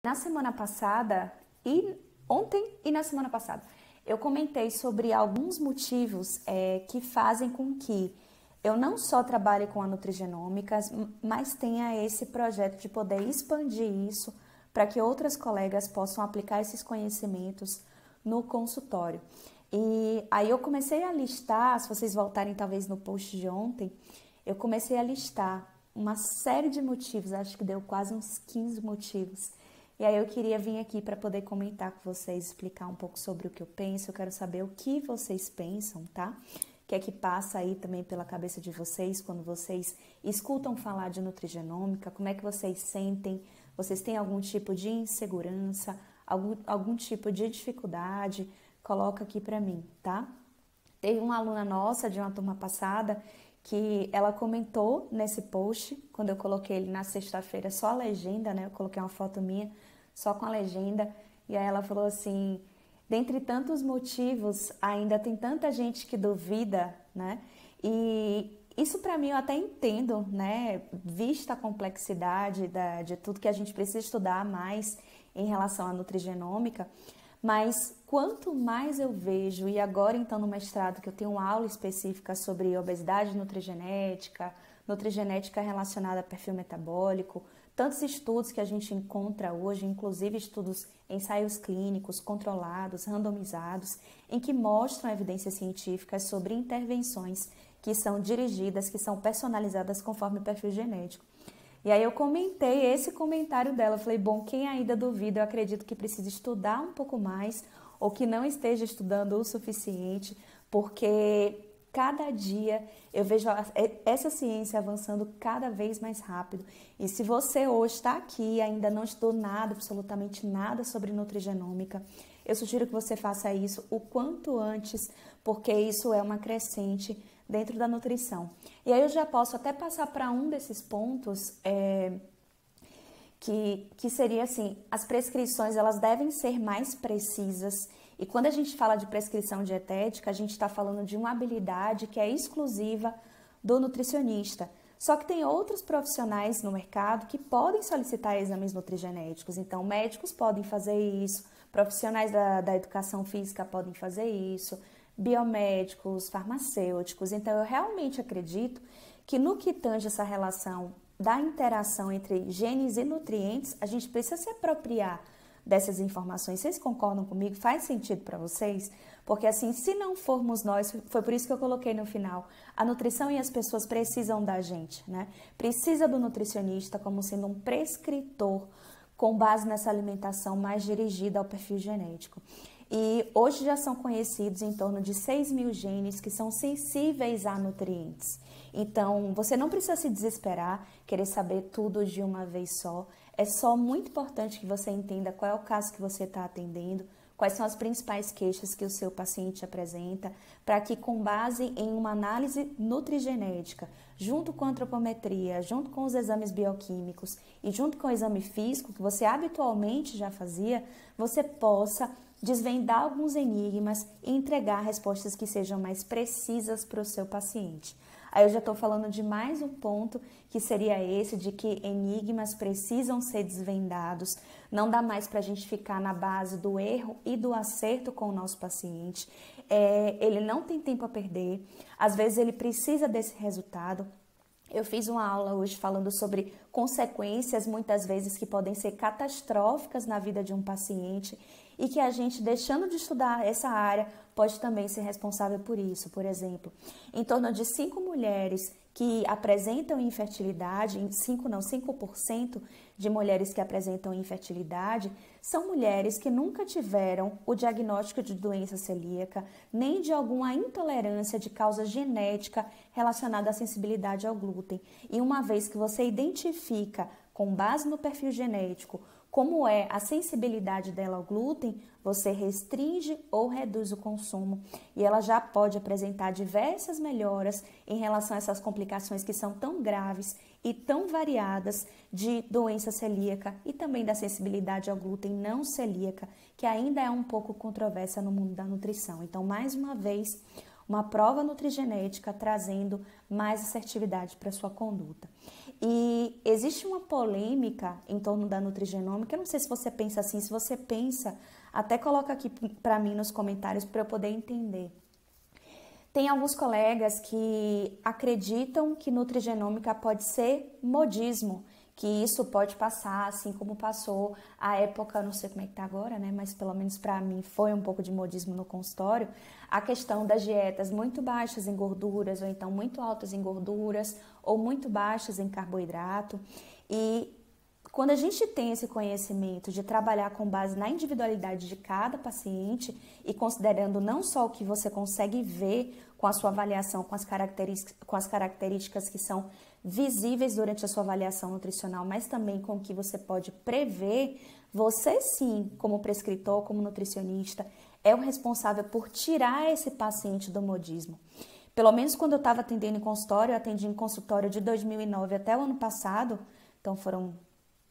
Na semana passada e ontem e na semana passada, eu comentei sobre alguns motivos que fazem com que eu não só trabalhe com a nutrigenômica, mas tenha esse projeto de poder expandir isso para que outras colegas possam aplicar esses conhecimentos no consultório. E aí eu comecei a listar, se vocês voltarem talvez no post de ontem, eu comecei a listar uma série de motivos, acho que deu quase uns 15 motivos. E aí eu queria vir aqui para poder comentar com vocês, explicar um pouco sobre o que eu penso. Eu quero saber o que vocês pensam, tá? O que é que passa aí também pela cabeça de vocês quando vocês escutam falar de nutrigenômica? Como é que vocês sentem? Vocês têm algum tipo de insegurança, algum tipo de dificuldade? Coloca aqui para mim, tá? Teve uma aluna nossa de uma turma passada que ela comentou nesse post, quando eu coloquei ele na sexta-feira, só a legenda, né? Eu coloquei uma foto minha só com a legenda, e aí ela falou assim: dentre tantos motivos, ainda tem tanta gente que duvida, né? E isso para mim eu até entendo, né? Vista a complexidade de tudo que a gente precisa estudar mais em relação à nutrigenômica, mas quanto mais eu vejo, e agora então no mestrado que eu tenho uma aula específica sobre obesidade nutrigenética relacionada a perfil metabólico, tantos estudos que a gente encontra hoje, inclusive estudos, ensaios clínicos controlados, randomizados, em que mostram evidências científicas sobre intervenções que são dirigidas, que são personalizadas conforme o perfil genético. E aí eu comentei esse comentário dela, eu falei, bom, quem ainda duvida, eu acredito que precisa estudar um pouco mais ou que não esteja estudando o suficiente, porque cada dia eu vejo essa ciência avançando cada vez mais rápido. E se você hoje está aqui e ainda não estudou nada, absolutamente nada sobre nutrigenômica, eu sugiro que você faça isso o quanto antes, porque isso é uma crescente dentro da nutrição. E aí eu já posso até passar para um desses pontos, que seria assim, as prescrições elas devem ser mais precisas. E quando a gente fala de prescrição dietética, a gente está falando de uma habilidade que é exclusiva do nutricionista. Só que tem outros profissionais no mercado que podem solicitar exames nutrigenéticos. Então, médicos podem fazer isso, profissionais da educação física podem fazer isso, biomédicos, farmacêuticos. Então, eu realmente acredito que no que tange essa relação da interação entre genes e nutrientes, a gente precisa se apropriar dessas informações. Vocês concordam comigo? Faz sentido para vocês? Porque assim, se não formos nós, foi por isso que eu coloquei no final, a nutrição e as pessoas precisam da gente, né? Precisa do nutricionista como sendo um prescritor com base nessa alimentação mais dirigida ao perfil genético. E hoje já são conhecidos em torno de 6 mil genes que são sensíveis a nutrientes. Então, você não precisa se desesperar, querer saber tudo de uma vez só. É só muito importante que você entenda qual é o caso que você está atendendo, quais são as principais queixas que o seu paciente apresenta, para que com base em uma análise nutrigenética, junto com a antropometria, junto com os exames bioquímicos e junto com o exame físico, que você habitualmente já fazia, você possa desvendar alguns enigmas e entregar respostas que sejam mais precisas para o seu paciente. Aí eu já estou falando de mais um ponto, que seria esse de que enigmas precisam ser desvendados. Não dá mais para a gente ficar na base do erro e do acerto com o nosso paciente. Ele não tem tempo a perder, às vezes ele precisa desse resultado. Eu fiz uma aula hoje falando sobre consequências, muitas vezes, que podem ser catastróficas na vida de um paciente e que a gente, deixando de estudar essa área, pode também ser responsável por isso. Por exemplo, em torno de 5 mulheres que apresentam infertilidade, 5% de mulheres que apresentam infertilidade são mulheres que nunca tiveram o diagnóstico de doença celíaca, nem de alguma intolerância de causa genética relacionada à sensibilidade ao glúten. E uma vez que você identifica, com base no perfil genético, como é a sensibilidade dela ao glúten, você restringe ou reduz o consumo e ela já pode apresentar diversas melhoras em relação a essas complicações que são tão graves e tão variadas de doença celíaca e também da sensibilidade ao glúten não celíaca, que ainda é um pouco controversa no mundo da nutrição. Então, mais uma vez, uma prova nutrigenética trazendo mais assertividade para a sua conduta. E existe uma polêmica em torno da nutrigenômica. Eu não sei se você pensa assim, se você pensa, até coloca aqui para mim nos comentários para eu poder entender. Tem alguns colegas que acreditam que nutrigenômica pode ser modismo, que isso pode passar, assim como passou a época, não sei como é que tá agora, né? Mas pelo menos para mim foi um pouco de modismo no consultório, a questão das dietas muito baixas em gorduras, ou então muito altas em gorduras, ou muito baixas em carboidrato. E quando a gente tem esse conhecimento de trabalhar com base na individualidade de cada paciente e considerando não só o que você consegue ver com a sua avaliação, com as características que são visíveis durante a sua avaliação nutricional, mas também com o que você pode prever, você sim, como prescritor, como nutricionista, é o responsável por tirar esse paciente do modismo. Pelo menos quando eu estava atendendo em consultório, eu atendi em consultório de 2009 até o ano passado, então foram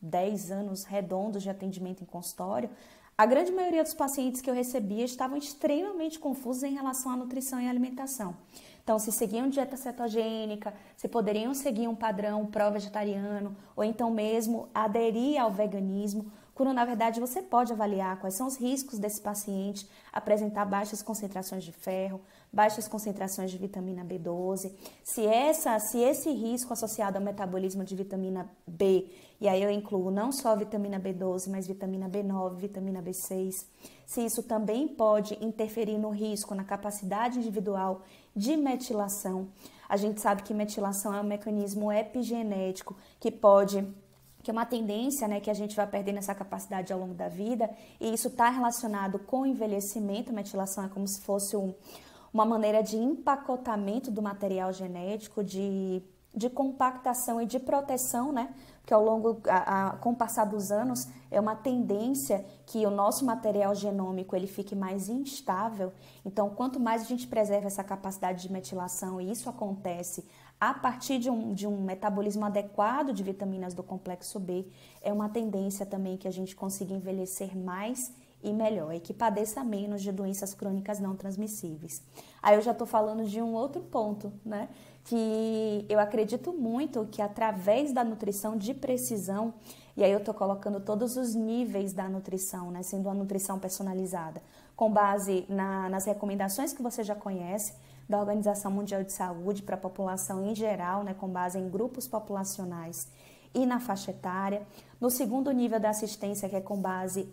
10 anos redondos de atendimento em consultório, a grande maioria dos pacientes que eu recebia estavam extremamente confusos em relação à nutrição e alimentação. Então, se seguiam dieta cetogênica, se poderiam seguir um padrão pró-vegetariano, ou então mesmo aderir ao veganismo, quando na verdade você pode avaliar quais são os riscos desse paciente apresentar baixas concentrações de ferro, baixas concentrações de vitamina B12, se esse risco associado ao metabolismo de vitamina B, e aí eu incluo não só a vitamina B12, mas vitamina B9, vitamina B6, se isso também pode interferir no risco, na capacidade individual de metilação. A gente sabe que metilação é um mecanismo epigenético que é uma tendência, né, que a gente vai perdendo essa capacidade ao longo da vida, e isso está relacionado com o envelhecimento. A metilação é como se fosse uma maneira de empacotamento do material genético, de compactação e de proteção, né? Porque com o passar dos anos, é uma tendência que o nosso material genômico ele fique mais instável. Então, quanto mais a gente preserva essa capacidade de metilação, e isso acontece a partir de um metabolismo adequado de vitaminas do complexo B, é uma tendência também que a gente consiga envelhecer mais e melhor, e que padeça menos de doenças crônicas não transmissíveis. Aí eu já estou falando de um outro ponto, né? Que eu acredito muito que através da nutrição de precisão, e aí eu estou colocando todos os níveis da nutrição, né? Sendo uma nutrição personalizada, com base nas recomendações que você já conhece, da Organização Mundial de Saúde para a população em geral, né, com base em grupos populacionais e na faixa etária. No segundo nível da assistência, que é com base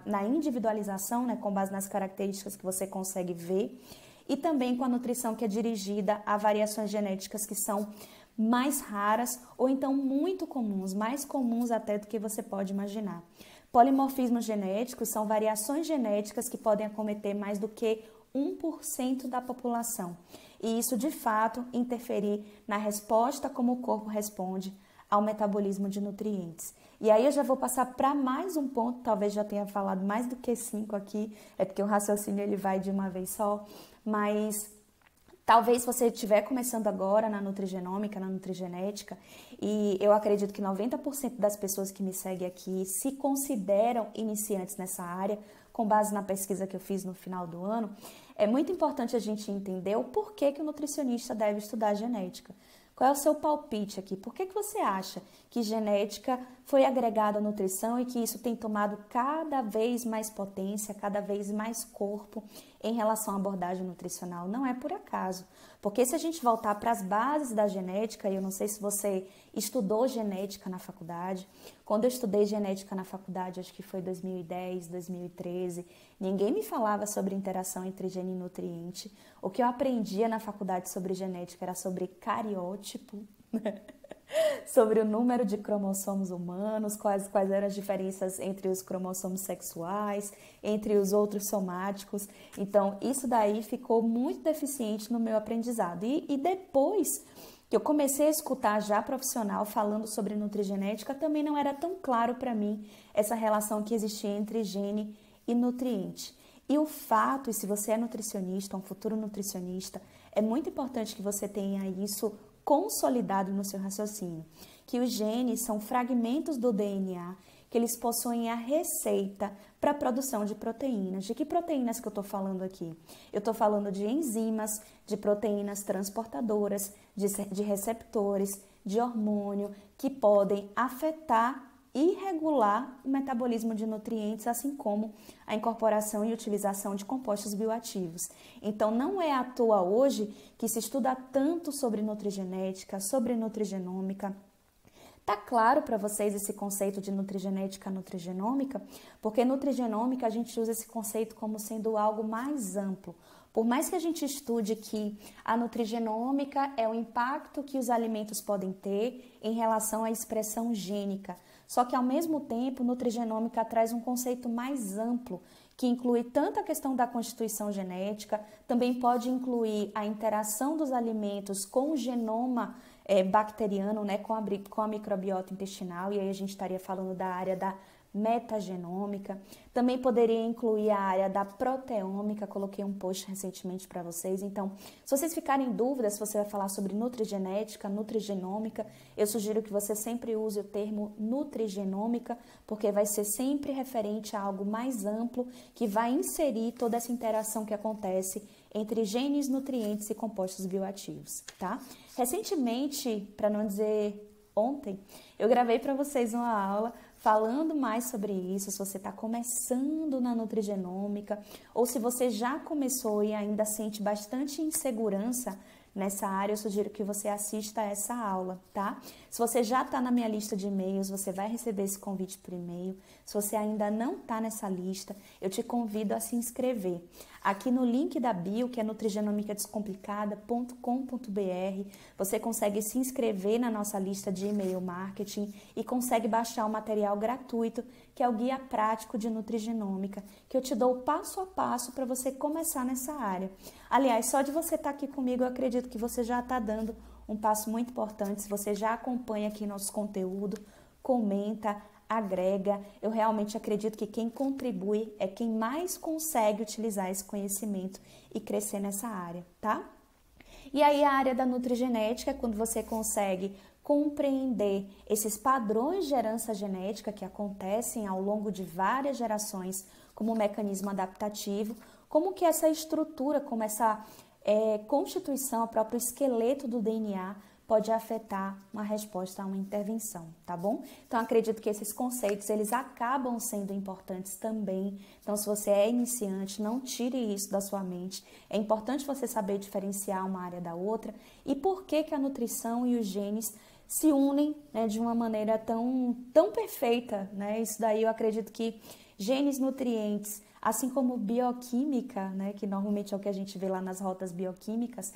na individualização, né, com base nas características que você consegue ver. E também com a nutrição que é dirigida a variações genéticas que são mais raras ou então muito comuns, mais comuns até do que você pode imaginar. Polimorfismos genéticos são variações genéticas que podem acometer mais do que 1% da população. E isso, de fato, interferir na resposta como o corpo responde ao metabolismo de nutrientes. E aí eu já vou passar para mais um ponto, talvez já tenha falado mais do que 5 aqui, é porque o raciocínio ele vai de uma vez só, mas talvez você estiver começando agora na nutrigenômica, na nutrigenética, e eu acredito que 90% das pessoas que me seguem aqui se consideram iniciantes nessa área, com base na pesquisa que eu fiz no final do ano. É muito importante a gente entender o porquê que o nutricionista deve estudar genética. Qual é o seu palpite aqui? Por que você acha que genética foi agregada à nutrição e que isso tem tomado cada vez mais potência, cada vez mais corpo em relação à abordagem nutricional? Não é por acaso. Porque se a gente voltar para as bases da genética, e eu não sei se você estudou genética na faculdade, quando eu estudei genética na faculdade, acho que foi 2010, 2013, ninguém me falava sobre interação entre gene e nutriente. O que eu aprendia na faculdade sobre genética era sobre cariótipo, sobre o número de cromossomos humanos, quais eram as diferenças entre os cromossomos sexuais, entre os outros somáticos. Então, isso daí ficou muito deficiente no meu aprendizado. E depois que eu comecei a escutar já profissional falando sobre nutrigenética, também não era tão claro para mim essa relação que existia entre gene e nutriente. E o fato, e se você é nutricionista, um futuro nutricionista, é muito importante que você tenha isso consolidado no seu raciocínio, que os genes são fragmentos do DNA, que eles possuem a receita para a produção de proteínas. De que proteínas que eu estou falando aqui? Eu estou falando de enzimas, de proteínas transportadoras, de receptores, de hormônio, que podem afetar e regular o metabolismo de nutrientes, assim como a incorporação e utilização de compostos bioativos. Então, não é à toa hoje que se estuda tanto sobre nutrigenética, sobre nutrigenômica. Tá claro para vocês esse conceito de nutrigenética, nutrigenômica? Porque nutrigenômica a gente usa esse conceito como sendo algo mais amplo. Por mais que a gente estude que a nutrigenômica é o impacto que os alimentos podem ter em relação à expressão gênica, só que ao mesmo tempo, nutrigenômica traz um conceito mais amplo, que inclui tanto a questão da constituição genética, também pode incluir a interação dos alimentos com o genoma bacteriano, né, com a microbiota intestinal, e aí a gente estaria falando da área da metagenômica. Também poderia incluir a área da proteômica, coloquei um post recentemente para vocês. Então, se vocês ficarem em dúvida se você vai falar sobre nutrigenética, nutrigenômica, eu sugiro que você sempre use o termo nutrigenômica, porque vai ser sempre referente a algo mais amplo, que vai inserir toda essa interação que acontece entre genes, nutrientes e compostos bioativos, tá? Recentemente, para não dizer ontem, eu gravei para vocês uma aula falando mais sobre isso, se você está começando na nutrigenômica ou se você já começou e ainda sente bastante insegurança nessa área, eu sugiro que você assista a essa aula, tá? Se você já está na minha lista de e-mails, você vai receber esse convite por e-mail. Se você ainda não está nessa lista, eu te convido a se inscrever. Aqui no link da bio, que é nutrigenomicadescomplicada.com.br, você consegue se inscrever na nossa lista de e-mail marketing e consegue baixar o material gratuito, que é o Guia Prático de Nutrigenômica, que eu te dou passo a passo para você começar nessa área. Aliás, só de você estar aqui comigo, eu acredito que você já está dando um passo muito importante. Se você já acompanha aqui nosso conteúdo, comenta, agrega. Eu realmente acredito que quem contribui é quem mais consegue utilizar esse conhecimento e crescer nessa área, tá? E aí a área da nutrigenética é quando você consegue compreender esses padrões de herança genética que acontecem ao longo de várias gerações como um mecanismo adaptativo, como que essa estrutura, como essa constituição, o próprio esqueleto do DNA pode afetar uma resposta a uma intervenção, tá bom? Então, acredito que esses conceitos, eles acabam sendo importantes também. Então, se você é iniciante, não tire isso da sua mente. É importante você saber diferenciar uma área da outra e por que que a nutrição e os genes se unem, né, de uma maneira tão perfeita, né? Isso daí eu acredito que genes, nutrientes, assim como bioquímica, né, que normalmente é o que a gente vê lá nas rotas bioquímicas,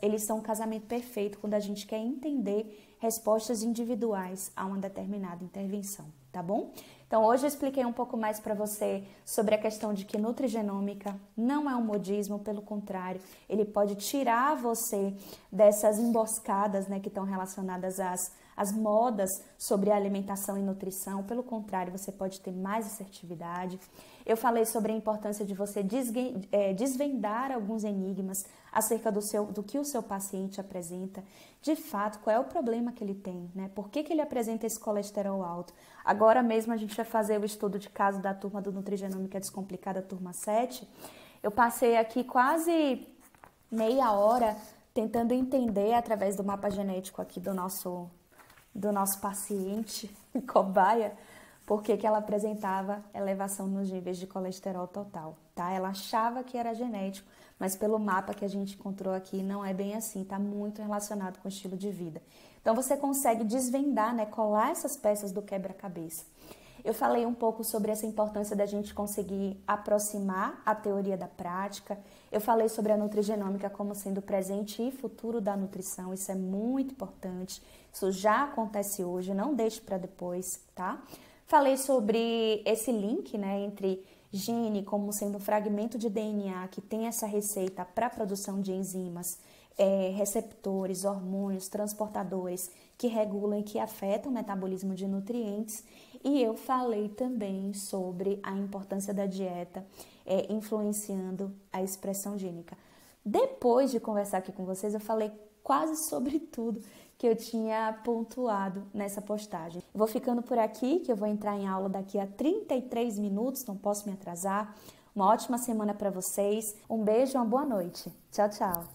eles são um casamento perfeito quando a gente quer entender respostas individuais a uma determinada intervenção, tá bom? Então, hoje eu expliquei um pouco mais para você sobre a questão de que nutrigenômica não é um modismo, pelo contrário, ele pode tirar você dessas emboscadas, né, que estão relacionadas às modas sobre alimentação e nutrição. Pelo contrário, você pode ter mais assertividade. Eu falei sobre a importância de você desvendar alguns enigmas acerca do que o seu paciente apresenta, de fato, qual é o problema que ele tem, né? Por que ele apresenta esse colesterol alto? Agora mesmo a gente vai fazer o estudo de caso da turma do Nutrigenômica Descomplicada, turma 7. Eu passei aqui quase meia hora tentando entender através do mapa genético aqui do nosso paciente, cobaia, por que ela apresentava elevação nos níveis de colesterol total, tá? Ela achava que era genético, mas pelo mapa que a gente encontrou aqui não é bem assim, tá muito relacionado com o estilo de vida. Então você consegue desvendar, né, colar essas peças do quebra-cabeça. Eu falei um pouco sobre essa importância da gente conseguir aproximar a teoria da prática. Eu falei sobre a nutrigenômica como sendo presente e futuro da nutrição, isso é muito importante. Isso já acontece hoje, não deixe para depois, tá? Falei sobre esse link, né, entre gene como sendo um fragmento de DNA que tem essa receita para a produção de enzimas, receptores, hormônios, transportadores que regulam e que afetam o metabolismo de nutrientes. E eu falei também sobre a importância da dieta influenciando a expressão gênica. Depois de conversar aqui com vocês, eu falei quase sobre tudo que eu tinha pontuado nessa postagem. Eu vou ficando por aqui, que eu vou entrar em aula daqui a 33 minutos, não posso me atrasar. Uma ótima semana para vocês. Um beijo e uma boa noite. Tchau, tchau.